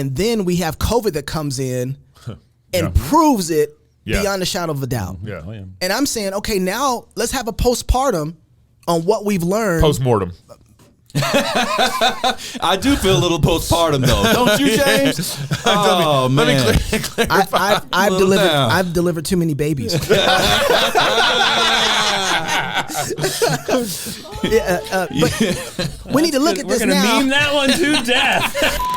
And then we have COVID that comes in and proves it beyond a shadow of a doubt. Yeah. And I'm saying, okay, now let's have a postpartum on what we've learned. Postmortem. I do feel a little postpartum though, don't you, James? Oh man, let me clarify. I've delivered too many babies. But we need to look at this now. We're gonna meme that one to death.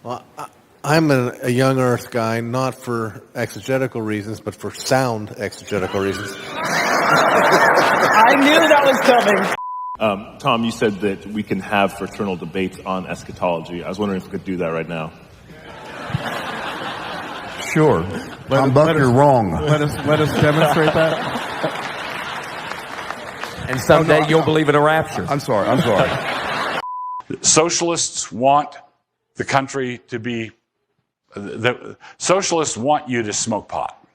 Well, I'm a young earth guy, not for exegetical reasons, but for sound exegetical reasons. I knew that was coming. Tom, you said that we can have fraternal debates on eschatology. I was wondering if we could do that right now. Sure. Tom Buck, you're wrong. Let us demonstrate that. And someday you'll believe in a rapture. I'm sorry. Socialists want the country to be, the socialists want you to smoke pot.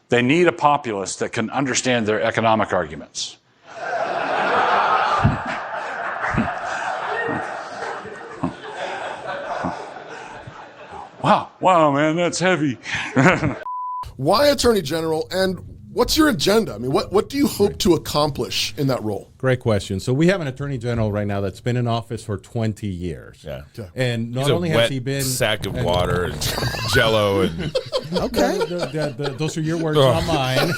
They need a populace that can understand their economic arguments. Wow, man, that's heavy. Why Attorney General, and what's your agenda? I mean, what do you hope to accomplish in that role? Great question. So we have an Attorney General right now that's been in office for 20 years. Yeah. And not He's only a has wet he been sack of water and Jello and Okay. Those are your words, not mine.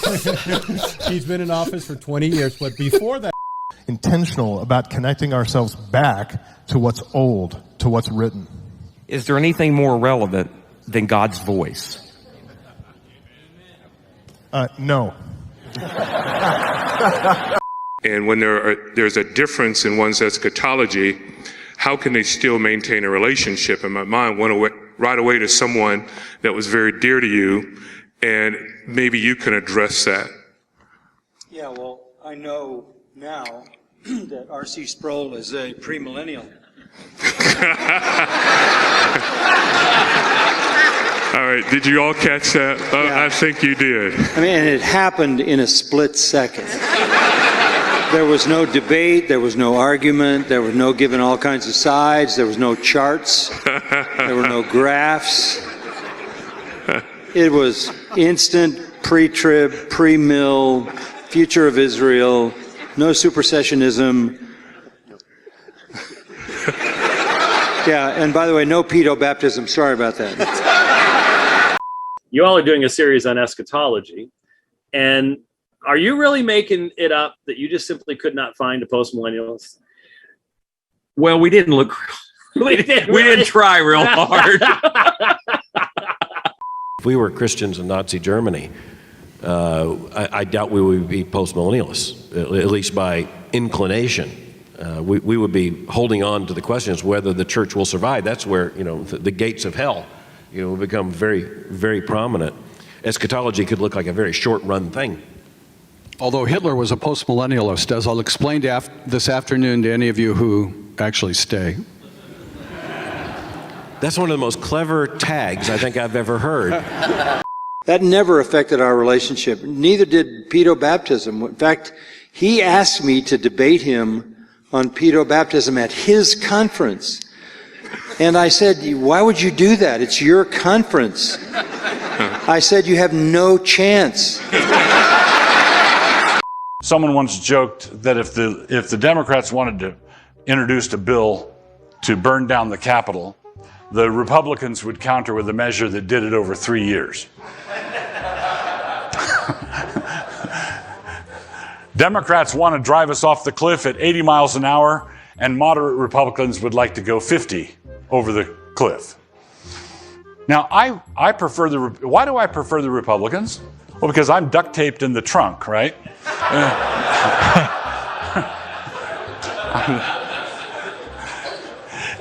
He's been in office for 20 years, but before that, intentional about connecting ourselves back to what's old, to what's written. Is there anything more relevant than God's voice? No. And when there's a difference in one's eschatology, how can they still maintain a relationship? And my mind went right away to someone that was very dear to you, and maybe you can address that. Yeah, well, I know now that R.C. Sproul is a premillennial. All right, did you all catch that? I think you did. I mean, and it happened in a split second. There was no debate, there was no argument, there was no giving all kinds of sides, there was no charts, there were no graphs. It was instant, pre-trib, pre-mill, future of Israel, no supersessionism. Yeah, and by the way, no pedo baptism. Sorry about that. You all are doing a series on eschatology, and are you really making it up that you just simply could not find a postmillennialist? Well, we didn't look. We didn't try real hard. If we were Christians in Nazi Germany, I doubt we would be postmillennialists, at least by inclination. We would be holding on to the question is whether the church will survive. That's where, the gates of hell, will become very, very prominent. Eschatology could look like a very short-run thing. Although Hitler was a postmillennialist, as I'll explain this afternoon to any of you who actually stay. That's one of the most clever tags I think I've ever heard. That never affected our relationship. Neither did pedo baptism. In fact, he asked me to debate him on pedo baptism at his conference. And I said, why would you do that? It's your conference. I said, you have no chance. Someone once joked that if the Democrats wanted to introduce a bill to burn down the Capitol, the Republicans would counter with a measure that did it over 3 years. Democrats want to drive us off the cliff at 80 miles an hour, and moderate Republicans would like to go 50 over the cliff. Now, I prefer why do I prefer the Republicans? Well, because I'm duct taped in the trunk, right?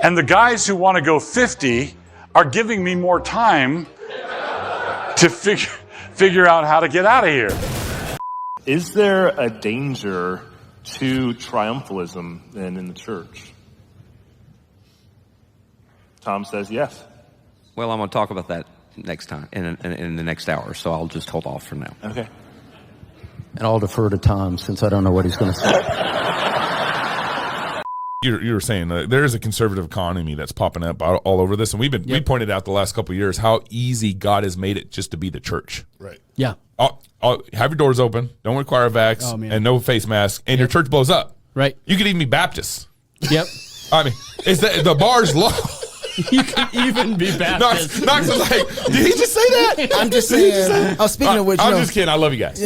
And the guys who want to go 50 are giving me more time to figure out how to get out of here. Is there a danger to triumphalism then in the church? Tom says yes. Well, I'm going to talk about that next time in the next hour, so I'll just hold off for now. Okay. And I'll defer to Tom since I don't know what he's going to say. You were saying there is a conservative economy that's popping up all over this, and we pointed out the last couple of years how easy God has made it just to be the church. Right. Yeah. Have your doors open. Don't require a vax and no face mask, and your church blows up. Right. You could even be Baptist. Yep. I mean, the bar's low. You could even be Baptist. Knox was like, did he just say that? I'm just saying. Speaking of which, I'm just kidding. I love you guys.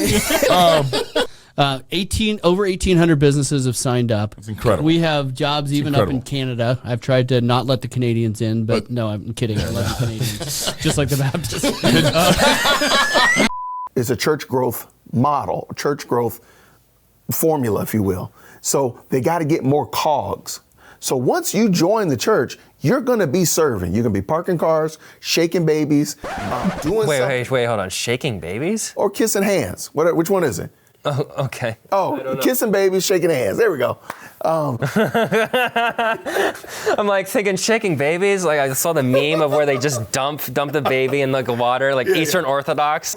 Over 1,800 businesses have signed up. It's incredible. We have jobs even up in Canada. I've tried to not let the Canadians in, but no, I'm kidding. I love the Canadians, just like the Baptists. It's a church growth model, a church growth formula, if you will. So they got to get more cogs. So once you join the church, you're going to be serving. You're going to be parking cars, shaking babies, doing Wait, hold on. Shaking babies? Or kissing hands. Which one is it? Oh, okay. Oh, kissing babies, shaking hands. There we go. I'm like thinking shaking babies. Like I saw the meme of where they just dump the baby in like the water, like Eastern Orthodox.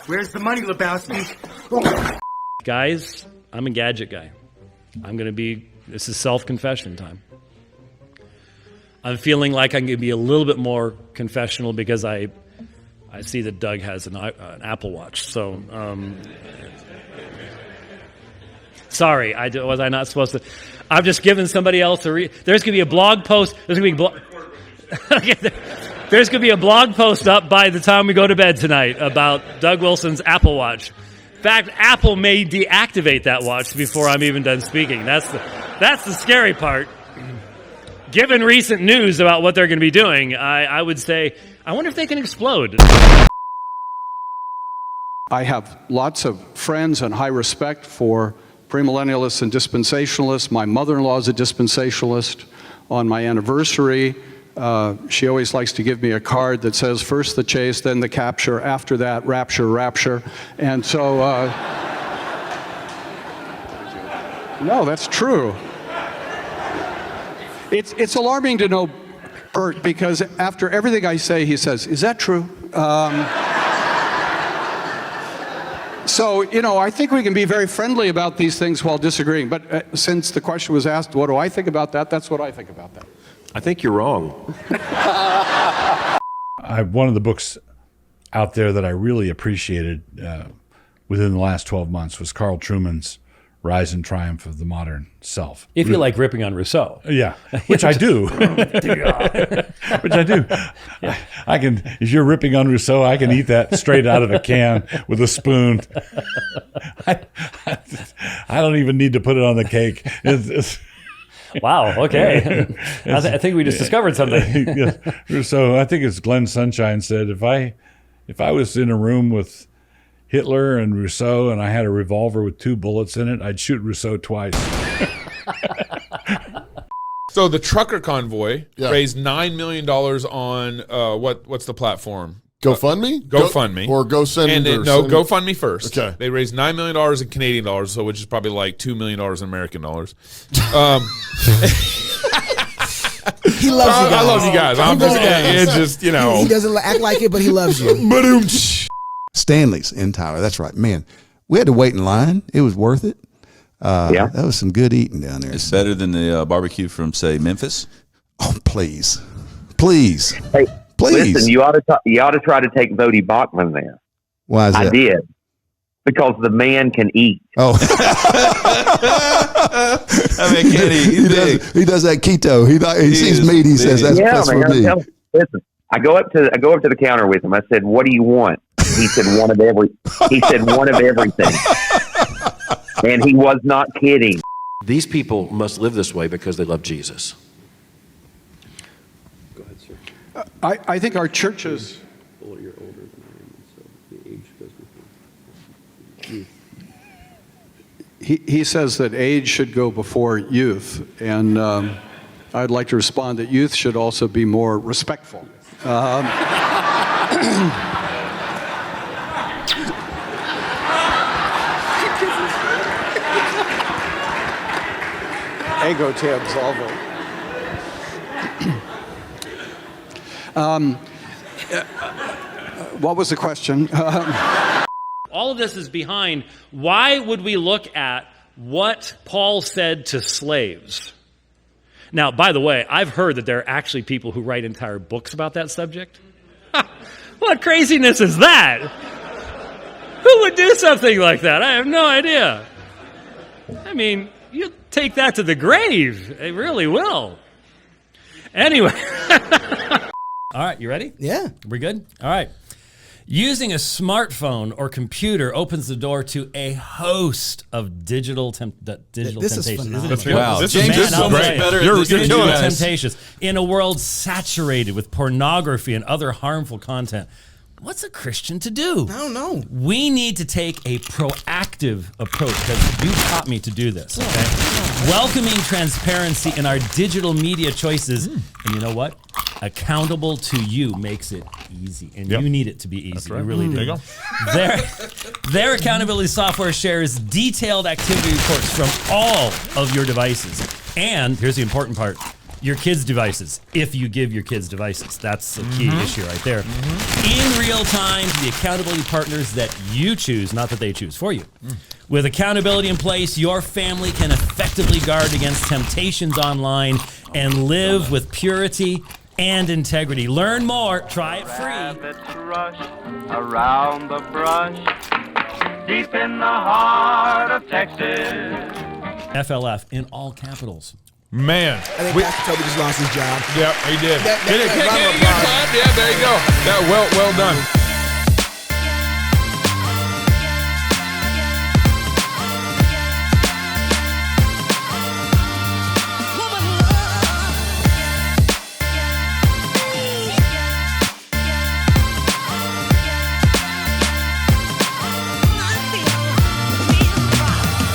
Where's the money, Lebowski? Guys, I'm a gadget guy. This is self-confession time. I'm feeling like I'm going to be a little bit more confessional because I see that Doug has an Apple Watch. So, sorry, was I not supposed to? I've just given somebody else there's going to be a blog post. There's going to be a blog post up by the time we go to bed tonight about Doug Wilson's Apple Watch. In fact, Apple may deactivate that watch before I'm even done speaking. That's the scary part. Given recent news about what they're going to be doing, I would say, I wonder if they can explode. I have lots of friends and high respect for premillennialists and dispensationalists. My mother-in-law is a dispensationalist. On my anniversary, she always likes to give me a card that says, first the chase, then the capture, after that, rapture. And so, no, that's true. It's alarming to know Bert, because after everything I say, he says, is that true? So, I think we can be very friendly about these things while disagreeing. But since the question was asked, what do I think about that? That's what I think about that. I think you're wrong. One of the books out there that I really appreciated within the last 12 months was Carl Trueman's Rise and Triumph of the Modern Self. If you like ripping on Rousseau. Yeah, which I do. Which I do. Yeah. I can, if you're ripping on Rousseau, I can eat that straight out of a can with a spoon. I don't even need to put it on the cake. Wow, okay. I think we just discovered something. So I think it's Glenn Sunshine said, if I was in a room with Hitler and Rousseau and I had a revolver with 2 bullets in it, I'd shoot Rousseau twice. So the trucker convoy raised $9 million on what's the platform? GoFundMe? GoFundMe. Or GoSend? GoFundMe first. Okay. They raised $9 million in Canadian dollars, so which is probably like $2 million in American dollars. He loves you guys. I love you guys. It's just, He doesn't act like it, but he loves you. Stanley's in Tyler. That's right. Man, we had to wait in line. It was worth it. That was some good eating down there. It's better than the barbecue from, say, Memphis. Oh, please. Please. Hey, please. Listen, you ought to try to take Voddie Baucham there. Why is that? I did. Because the man can eat. Oh. I mean, can he does that keto. He sees meat. He says, that's place for me. Listen, I go up to the counter with him. I said, what do you want? He said, one of everything. And he was not kidding. These people must live this way because they love Jesus. Go ahead, sir. I think our churches... You're older than I am, so the age goes before. He says that age should go before youth, and I'd like to respond that youth should also be more respectful. Ego te absolvo. What was the question? All of this is behind. Why would we look at what Paul said to slaves? Now, by the way, I've heard that there are actually people who write entire books about that subject. What craziness is that? Who would do something like that? I have no idea. I mean, you take that to the grave. It really will. Anyway. All right, you ready? Yeah. We're good? All right. Using a smartphone or computer opens the door to a host of digital temptations. This is phenomenal. Wow, James is so much better at this than you guys. Temptations. In a world saturated with pornography and other harmful content, what's a Christian to do? I don't know. We need to take a proactive approach because you taught me to do this, okay? Welcoming transparency in our digital media choices. And you know what? Accountable to you makes it easy. And you need it to be easy. That's right. You really do. There you go. Their accountability software shares detailed activity reports from all of your devices. And here's the important part. Your kids' devices, if you give your kids devices. That's the key issue right there. In real time to the accountability partners that you choose, not that they choose for you. With accountability in place, your family can effectively guard against temptations online and live with purity and integrity. Learn more. Try it free. Rabbits rush around the brush, deep in the heart of Texas. FLF in all capitals. Man. I think Pastor Toby just lost his job. Yep, he did. That Yeah, there you go. Well done.